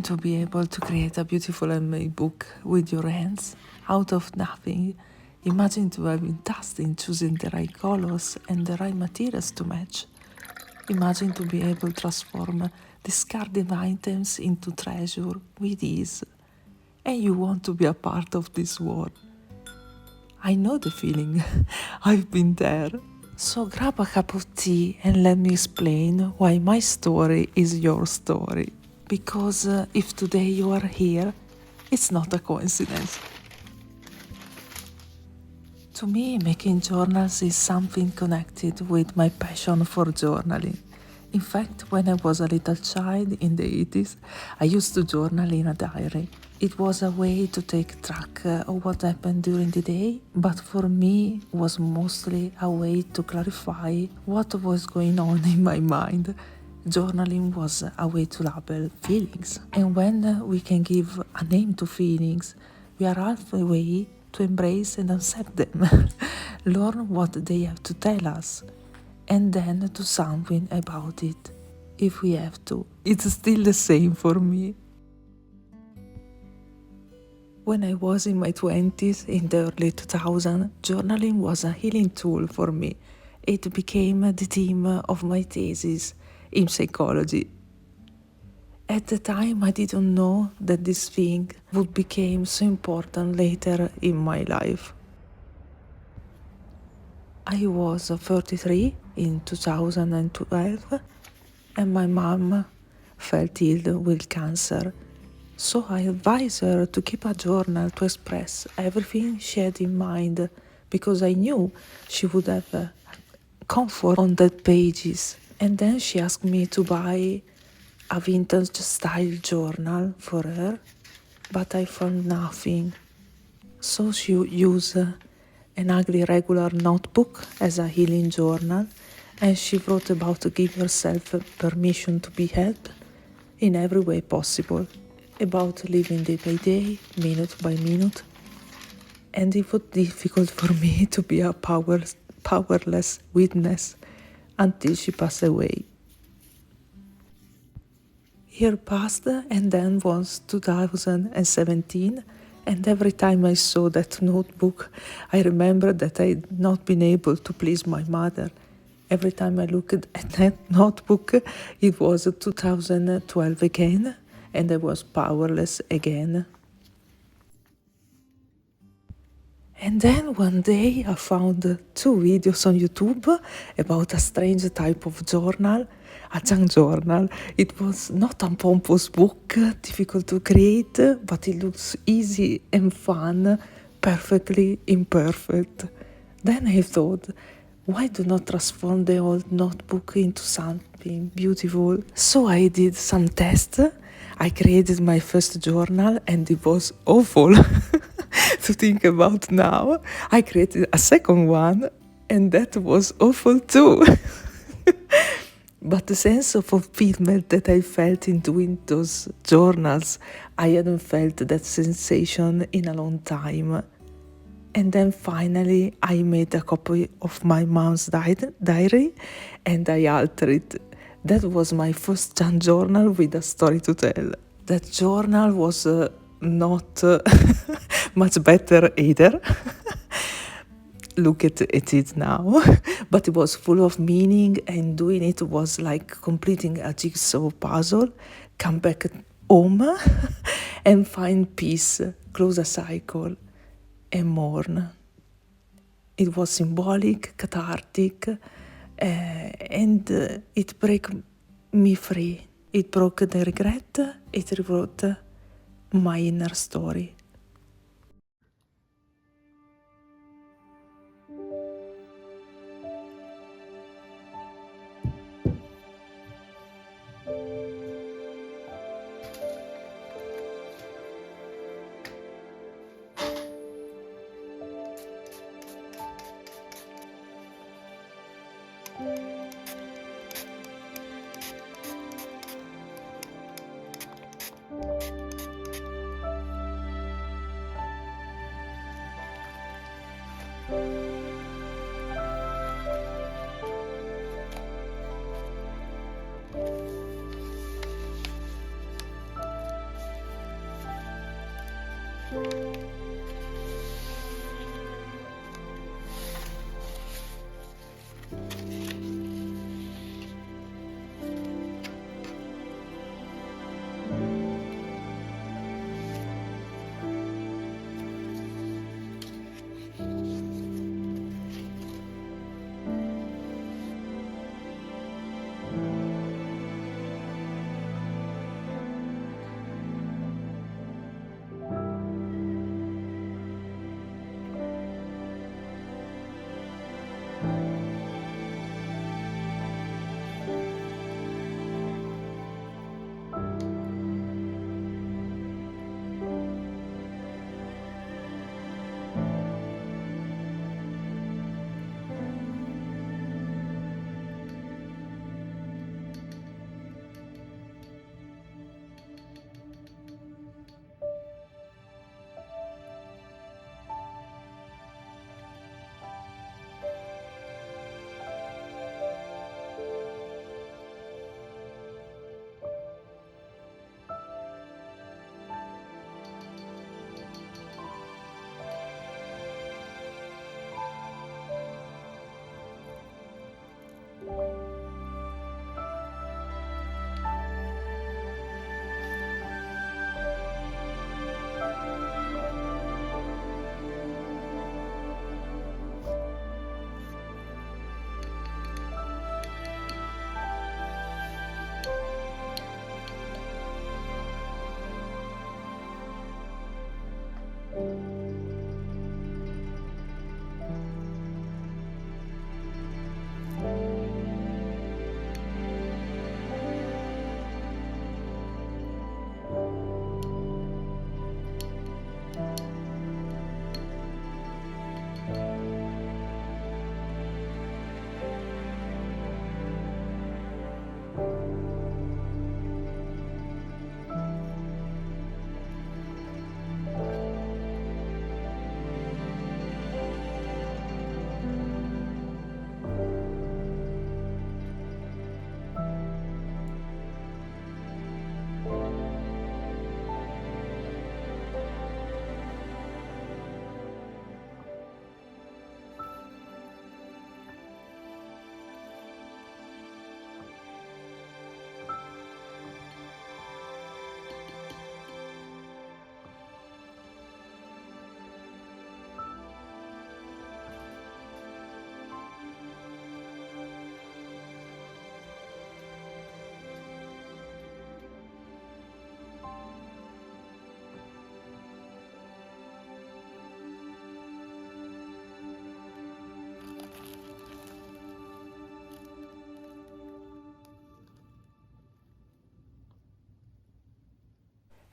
to be able to create a beautiful handmade book with your hands out of nothing. Imagine to have been tasked in choosing the right colors and the right materials to match. Imagine to be able to transform discarded items into treasure with ease. And you want to be a part of this world. I know the feeling. I've been there. So grab a cup of tea and let me explain why my story is your story. Because if today you are here, it's not a coincidence. To me, making journals is something connected with my passion for journaling. In fact, when I was a little child in the 80s, I used to journal in a diary. It was a way to take track of what happened during the day, but for me was mostly a way to clarify what was going on in my mind. Journaling was a way to label feelings. And when we can give a name to feelings, we are halfway to embrace and accept them, learn what they have to tell us, and then do something about it if we have to. It's still the same for me. When I was in my 20s, in the early 2000s, journaling was a healing tool for me. It became the theme of my thesis in psychology. At the time, I didn't know that this thing would become so important later in my life. I was 33 in 2012 and my mom felt ill with cancer. So I advised her to keep a journal to express everything she had in mind because I knew she would have comfort on the pages. And then she asked me to buy a vintage style journal for her, but I found nothing. So she used an ugly regular notebook as a healing journal, and she wrote about to give herself permission to be helped in every way possible, about living day by day, minute by minute. And it was difficult for me to be a powerless witness until she passed away. Year passed and then was 2017, and every time I saw that notebook, I remembered that I had not been able to please my mother. Every time I looked at that notebook, it was 2012 again, and I was powerless again. And then one day I found 2 videos on YouTube about a strange type of journal, a junk journal. It was not a pompous book, difficult to create, but it looks easy and fun, perfectly imperfect. Then I thought, why do not transform the old notebook into something beautiful? So I did some tests. I created my first journal and it was awful to think about now. I created a second one and that was awful too. But the sense of fulfillment that I felt in doing those journals, I hadn't felt that sensation in a long time. And then finally I made a copy of my mom's diary and I altered it. That was my first junk journal with a story to tell. That journal was not much better either. Look at it now. But it was full of meaning, and doing it was like completing a jigsaw puzzle. Come back home and find peace, close a cycle, and mourn. It was symbolic, cathartic, and it broke me free. It broke the regret, it rewrote my inner story.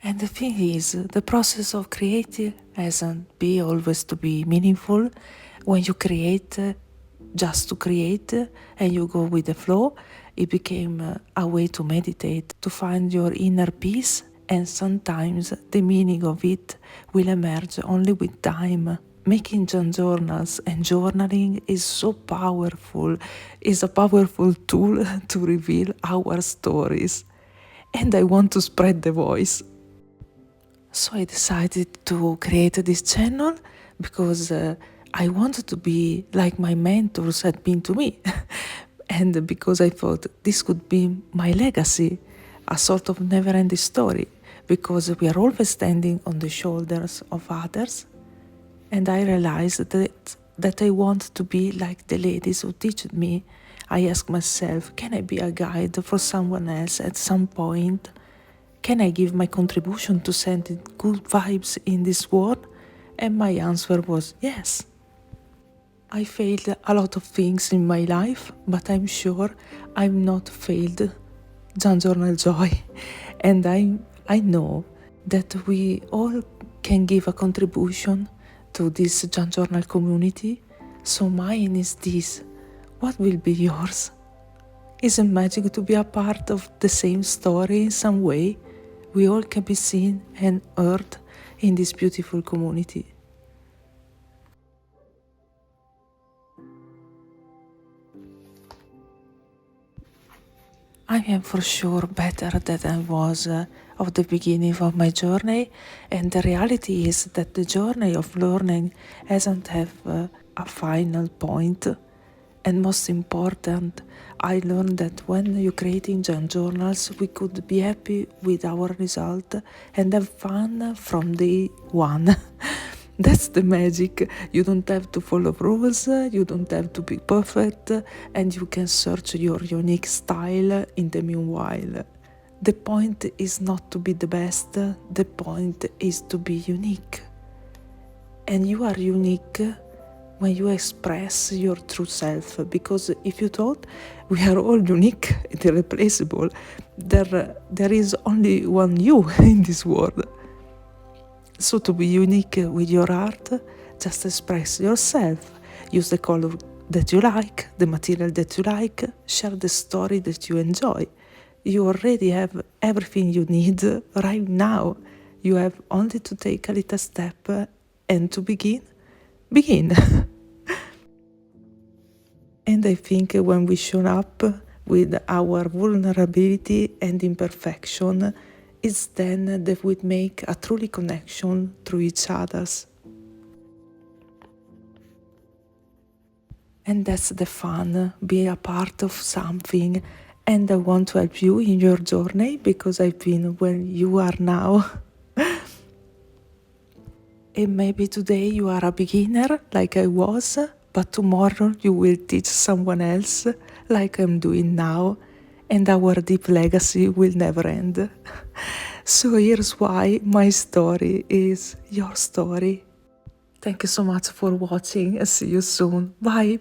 And the thing is, the process of creating hasn't be always to be meaningful. When you create just to create and you go with the flow, it became a way to meditate, to find your inner peace, and sometimes the meaning of it will emerge only with time. Making junk journals and journaling is so powerful, is a powerful tool to reveal our stories. And I want to spread the voice. So I decided to create this channel because I wanted to be like my mentors had been to me. And because I thought this could be my legacy, a sort of never-ending story, because we are always standing on the shoulders of others. And I realized that I want to be like the ladies who teach me. I ask myself, can I be a guide for someone else at some point? Can I give my contribution to sending good vibes in this world? And my answer was yes. I failed a lot of things in my life, but I'm sure I'm not failed junkjournaljoy. And I know that we all can give a contribution to this junk journal community. So mine is this. What will be yours? Isn't magic to be a part of the same story in some way? We all can be seen and heard in this beautiful community. I am for sure better than I was of the beginning of my journey, and the reality is that the journey of learning doesn't have a final point. And most important, I learned that when you're creating junk journals, we could be happy with our result and have fun from day one. That's the magic. You don't have to follow rules, you don't have to be perfect, and you can search your unique style in the meanwhile. The point is not to be the best, the point is to be unique. And you are unique when you express your true self, because if you thought we are all unique and irreplaceable, there is only one you in this world. So to be unique with your art, just express yourself. Use the color that you like, the material that you like, share the story that you enjoy. You already have everything you need right now. You have only to take a little step and to begin. And I think when we show up with our vulnerability and imperfection, it's then that we make a truly connection through each other's. And that's the fun, be a part of something. And I want to help you in your journey because I've been where you are now. And maybe today you are a beginner like I was, but tomorrow you will teach someone else like I'm doing now, and our deep legacy will never end. So here's why my story is your story. Thank you so much for watching and see you soon. Bye!